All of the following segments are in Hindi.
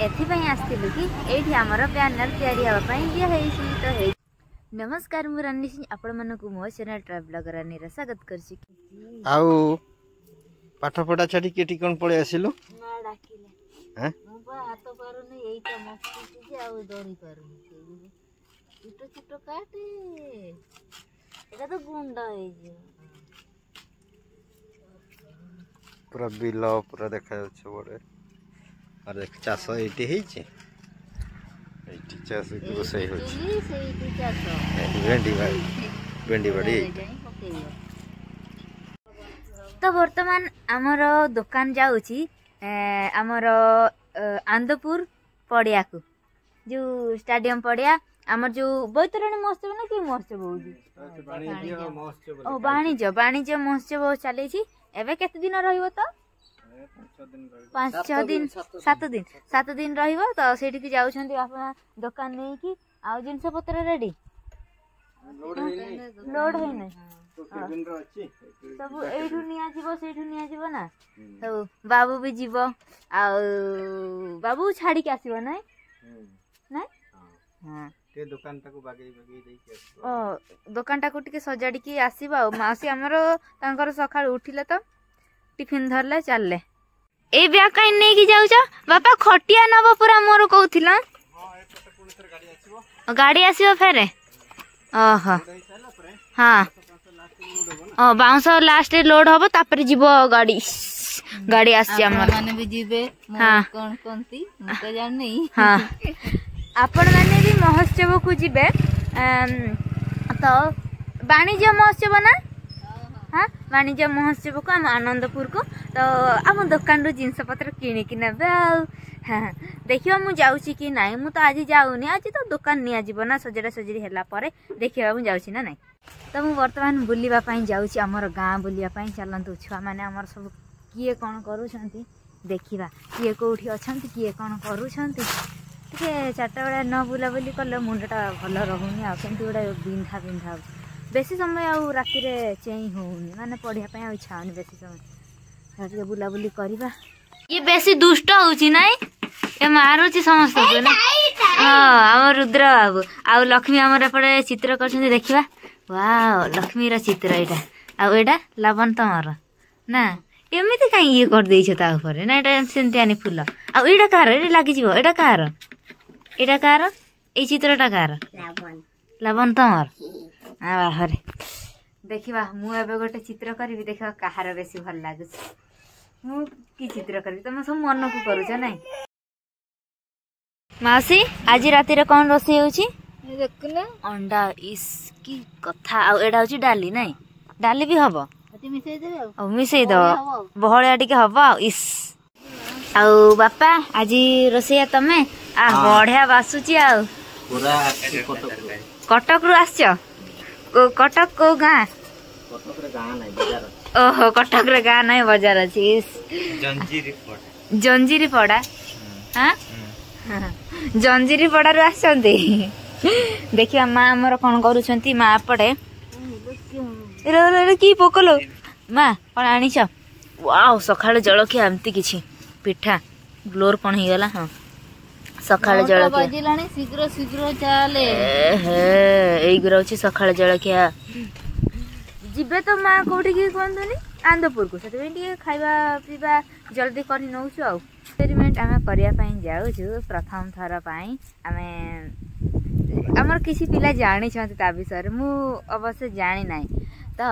एथिपाई आसलु कि एठी हमर बैनर तैयारी हवा पई दिया हेछि तो हे। नमस्कार मु रानी सिंह आपण मानको मो चैनल ट्रैवलर रानी रे स्वागत करछि। आउ पाठ पढ़ा छाडी केटी कोन पळे आसिलु ना डाकिले हैं मु बा हाथ पारो नै एटा मस्ती जे आउ दौड़ी पारो छोटो छोटो काटे एटा तो गुंडा हे जे पूरा बिल पूरा देखा जाচ্ছে बड़े और देख चाष एटी हेछि एटी चाष के बसई होछि सेठी चाष भेंडी बाड़ी तो वर्तमान आमर दुकान जाऊँगी आमर आंदपुर पड़िया को जो स्टाडियम पड़िया आमर जो बैतरणी महोत्सव ना कि महोत्सव हो वाणिज्य वाणिज्य महोत्सव चली एवं केते दिन रहिबो तो 5-6 दिन 7 दिन रहिबो तो सेठी की जाउछंती आपन दुकान नहीं कि आ जिंस पत्र रेडी लोड है ना सब एठू निया जीवो सेठू निया जीवो ना तो बाबू भी जीवो आ बाबू छाड़ी के आसीबो नै नै हां ते दुकान टाको बागेई देई के आसीबो ओ दुकान टाको टिके सजाडी के आसीबो मासी हमरो तांकर सकाळ उठिले तो टिफिन धरले चलले ए ब्या काई नै की जाउ छ बापा खटिया नबो पूरा मोर कहउथिला हां ए पटे पुणितर गाड़ी आसीबो फेरे ओहो हां ओ बाउंस लास्ट लोड होबो तापर जीवो गाड़ी गाड़ी आसी हमर माने भी जीवे हां कोन कोनती मते जान नहीं हां आपण माने भी महोत्सव को जीवे तो वाणिज्य महोत्सव ना हाँ वाणिज्य महोत्सव को हम आनंदपुर को तो आम दुकान रू जिनस पत्र किणी कि नेबे हाँ देखियो मु जाउची कि नाही मु तो आज जाउनी आज तो दुकान निया जीव ना सजड़ा सजड़ी हैला परे देखियो मु जाउची ना नाही तो मु वर्तमान बुलिबा पई जाउची हमर गां बुलिबा पई चलंतु छुआ माने हमर सब किए कोन करूछंती देखिबा किए कोठी अछंती किए कोन करूछंती के चारटा बेला न बुला बुली करले मुंडटा भलो रहउनी आ केंती गोडा बिंधा बिंधा बेसी समय आ राति रे चेई होउनी माने पढिया पई आ इच्छा होनी बेसी समय राति बुला बुली करबा ये बेसी दुष्ट होउची नाही ए मारुची समस्त को ना हां हमर रुद्र बाबू आ लक्ष्मी हमर पड़े चित्र करछन देखिबा वाओ लक्ष्मी रा चित्र एटा आ एटा लवण तमर ना एमिति काई ये कर देछ ता ऊपर ना एटा सेंतियानी फूल आ एटा कार एटा लागि जीवो एटा कार ए चित्रटा कार लवण तमर आ हरे देखिबा मु एबे गोटे चित्र करबी देखिबा कहार बेसी भल लागु मु की चित्र करबी तुम सब मन को करू छ नै मासी आज राति रे कोन रोसी होउची देखना अंडा इस की कथा आ एडा होची डाली नै डाली भी हबो अति मिसै देबे आ मिसै दो बहळिया टिके हबो इस आ बापा आज रोसिया तमे आ बढ़िया बासुची आ पूरा कटक रु आछो कटक को गां कटक रे गां नै बाजार ओहो कटक रे गां नै बाजार अछि जंजीरी पड़ा हां जंजीरी पड़ा रु आछंती देखिया मां हमर कोन करूछंती मां पड़े रे की पोकलो मां कोन आनी छ वाओ सखाळे जळखिया हमती किछि पिठा ग्लोर कोन ही गला हां सखाळे जळखिया बाजिलाणी शीघ्र शीघ्र चाले हे एई गुराउची सखाळे जळखिया जिबे तो मां कोठी की कोंदनी आंदपुर को सेते बेंटी खाइबा पीबा जल्दी करी नउछु आ एक्सपेरिमेंट आमे करिया पई जाउछु प्रथम थर पई आमे हमर किसी पिला जानि छथि ता विषय मु अवश्य जानि नाही तो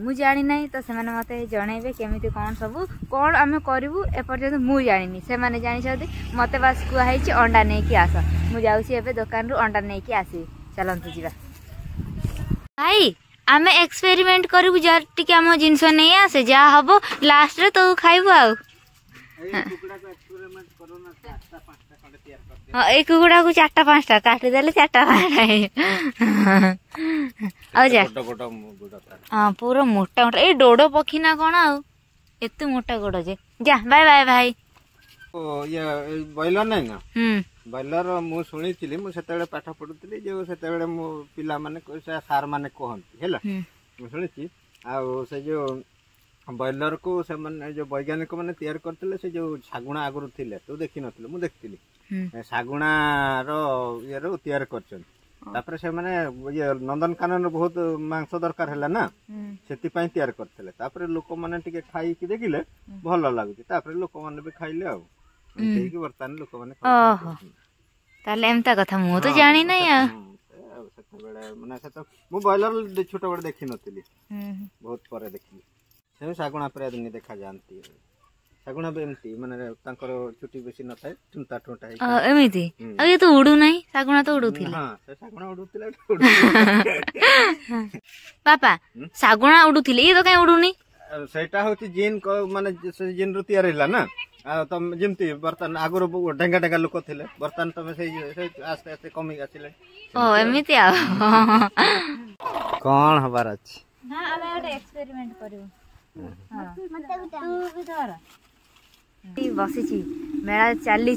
मु जानि नाही तो से माने मते जणैबे केमिति कोन सब कोन आमे करबू ए पर्यंत मु जानिनी से माने जानि छथि मते बस कुआ हैछि अंडा नै कि आस मु जाउछि एबे दुकान रु अंडा नै कि आसी चलंतु जीवा भाई आमे एक्सपेरिमेंट करबू जा टिके हम जिंस नै आसे जा हबो लास्ट रे तो खाइबू आ एक गुड़ा को 4-5टा काटी देले 4टा आ जा हां पूरा मोटा मोटा ए डोडो पखी ना कोन आ एते मोटा गोडो जे जा बाय बाय भाई ओ ये बॉयलर नै ना बॉयलर मु सुनिथिली मु सेतेबेले पाठ पढुथिली जे सेतेबेले मु पिला माने सार माने कहंती हैला मु सुनिछि आ से जो बॉयलर को से माने जो वैज्ञानिक माने तैयार करथिले से जो सागुणा आगुरु थिले तो देखि नथिले मु देखथिली सागुणा रो ये रो तैयार करछन तापर से माने ये नंदनकानन बहुत मांस दरकार हैला ना सेति पई तैयार करथिले तापर लोक माने टिके खाई कि देखिले भलो लागुची तापर लोक माने भी खाइले आ एही कि वर्तमान लोक माने ओहो ताले एमता कथा मु तो जानि नै आ सेते बेले माने से तो मु बॉयलर छोट बड़ देखि नथिली बहुत परे देखिली से सागुणा पर दिन देखा जानती सागुणा बेमती माने तांकर चुटी बेसी न थाए ठुंटा ठुंटा है एमिति आ ये तो उडू नै सागुणा तो उडू थिले हां से सागुणा उडू थिले पापा सागुणा उडू थिले ये तो काई उडू नै सेटा होती जीन को माने से जीन रु तैयार हैला ना तम जेमती बर्तन आगुर ढेंगा ढेंगा लोक थिले बर्तन तमे से आस्ते आस्ते कमी आसिले ओ एमिति आ कोन हबार अछि ना आमे ओटे एक्सपेरिमेंट करिवो हां तू भी धर बसी मेला चली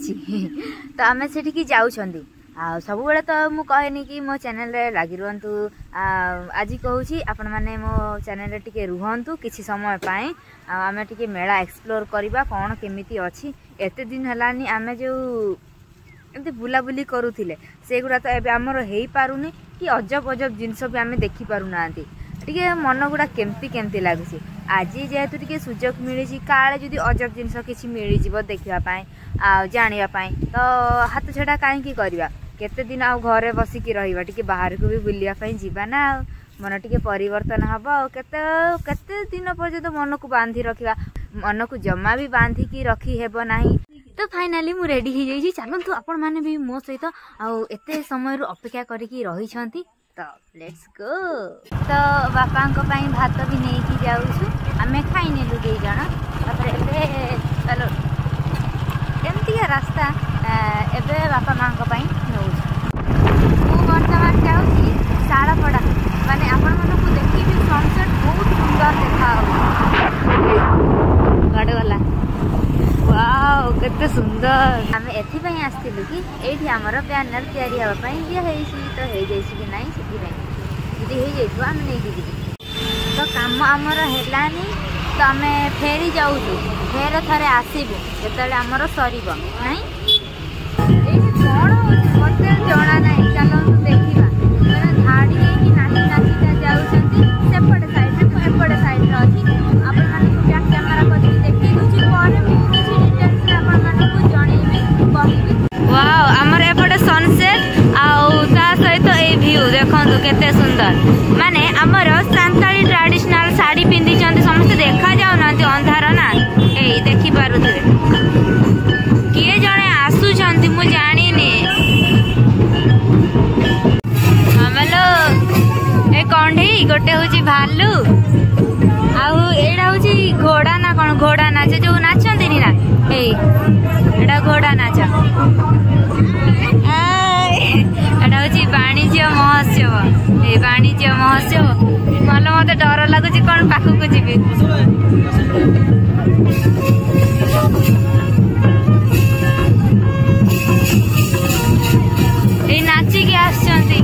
तो आम से जाऊँ सब बेले तो मु कहनी कि मो चैनल रे लगी रुहतु आज कहूँ आपण मैंने मो चैनल रे टिके रुहतु किसी समय पाए आम टिके मेला एक्सप्लोर करवा कौन केमिति अच्छी एते दिन हलानी आम जो एमती बुलाबुली करूले से गुड़ा तो एबे आमर हो पारुनी कि अजब अजब जिनस भी आम देखी पारुना टिके मन गुड़ा केमती केमती लगुच आज जेहेतु टिके सुजोग मिली काले जदि अजब जिनस किसी मिल देखापी जानापी तो हाथ छड़ा कहीं करवा केते दिन आ घरे बसिकी रहिबा टिके बाहर को भी बुलिया पई जीवा ना मन टिके परिवर्तन हबो केते केते दिन पर्यंत मन को बांधी रखिबा मन को जमा भी बांधी की रखी हेबो नाही तो फाइनली मु रेडी हो जाई चलतु आपण माने भी मो सहित आ एते समय रु अपेक्षा करिकी रही छंती तो लेट्स गो तो बापा को पई भात भी नहीं की जाउछु हमें खाई नेलु दे जण तापर एबे चलो एमती रास्ता एबे बापा मां को पई नउ मु वर्तमान जाउछी साळपड़ा माने आपण मन को देखि भी सनसेट बहुत सुंदर देखा गाड़ी वाला वाओ केते सुंदर हमें एथि पई आस्तिलु कि एठी हमर बैनर तयारी हवा पई ये हेसी तो हे जैसी कि नहीं सेठी पई यदि हे जैतो हम नहीं दिबी तो काम हमर हेलानी तो हमें फेरी जाउछु फेर थरे आसीबु जेतले हमर सरीबो नहीं एठी कोन मते जणा नहीं चलो देखिबा माने धाडी की नाची नाची जाउछंती सेपट साइड रे एपट साइड रे अछि आपण माने को बैक कैमरा कर देखि दुची कोन किछि डिटेल्स रे आपण माने को जणेबी कहबी वाओ हमर एपट सनसेट आउ ता सहित ए व्यू देखंतु केते सुंदर माने हमर सांताली ट्रेडिशनल साड़ी पिंदी चंदी समस्त देखा जाउ ना अंधार ना ए देखि पारुथे किए जणे आसु चंदी मु जानी ने हमलो ए कंढी गोटे होची भालू आउ एडा होची घोड़ा ना कोन घोड़ा नाच जो नाचंदी नी ना ए एडा घोड़ा नाच एडा होची वाणिज्य महोत्सव ए वाणिज्य महोत्सव मालो मते डर लागुची कोन पाखु को जीबी ए नाची के आछंती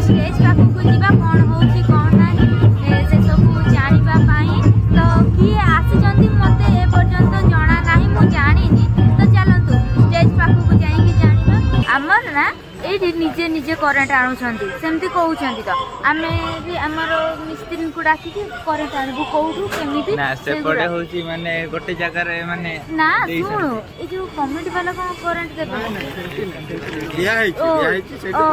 स्टेज पाखक जीवा कौन होची कौन नाही से सब जानिबा पाई तो किए आसी मत ए पर्यंत जना नाही मु जानिनी तो चलतु स्टेज पाखक जाई जानिबा हमर ना ए निजे निजे करेंट आणुछंती सेमती कहउछंती तो आमे भी हमर मिस्त्री को डाकी के करेंट आणबु कहू केमिति ना से पड़े होची माने गोटे जगह रे माने ना सुनो ए जो कमिटी वाला कोन करेंट देबे या है सेटा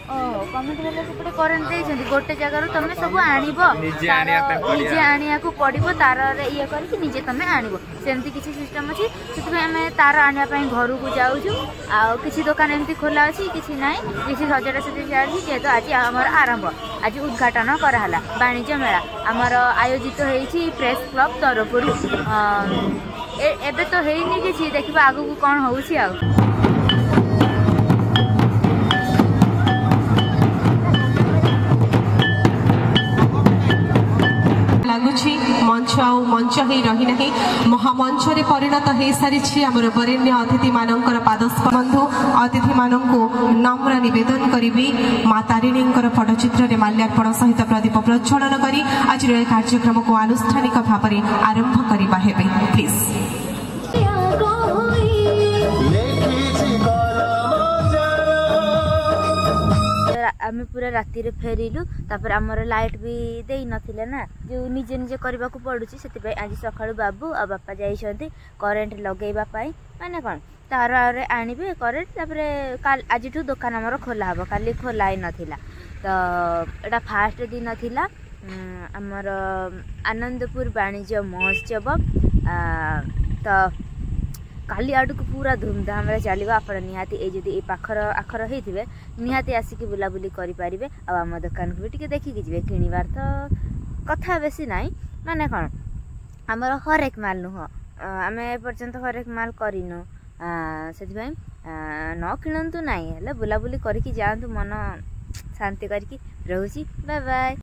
कमिटी वाला सेपटे करेंट देइछंती गोटे जगह रो तमे सब आनिबो निजे आनिया को पड़िबो तार रे ये करके निजे तमे आनिबो सेमती किछि सिस्टम अछि सेतमे हमें तार आनिया पई घर को जाउछु आ किछि दुकान एमती खोला अछि किछि नाही किछि सजडा सजडी जाछि जे तो आज हमर आरंभ आज उद्घाटन करा हला वाणिज्य मेला हमर आयोजित हेछि प्रेस क्लब तरफरु एबे तो हेइनी किछि देखिबा आगु को कोन होउछि आ मंच आउ मंच ही रही नहीं महामंच रे परिणत हो सारी आमर वरेण्य अतिथि मानकर पादस्प बंधु अतिथि मानक नम्र निवेदन करी माँ तारिणी पटचित्र माल्यार्पण सहित प्रदीप प्रज्वलन करी आज कार्यक्रम को आनुष्ठानिक भाव में आरंभ करबा हेबे प्लीज। आम पूरा राति रे फेरिलु तापर आमर लाइट भी दे नथिले ना जो निजे निजे करबा को पडुची सेति आज सकाळु बाबू आ बापा जाइछन्ती करेंट लगेइबा पाई माने कोन तार आरे आनिबे करेंट तापर काल आजिठु दुकान हमर खोला हबो काली खोला ही नथिला तो एटा फास्ट दिन थिला आमर आनंदपुर वाणिज्य महोत्सव तो काली आड़ को पूरा धूमधाम रे चलो आप निहाती ये पाखर आखर होते निहाती आसिक बुलाबुली करें आम दुकान को भी टे देखिकी जी किणवार तो कथा बेसी नाई माने कौन आमर हरेक माल नुह आम एपर्यंत हरेक माल करनु से न किणतु ना बुलाबुली करके जातु मन शांति करके रोची बाय बाय।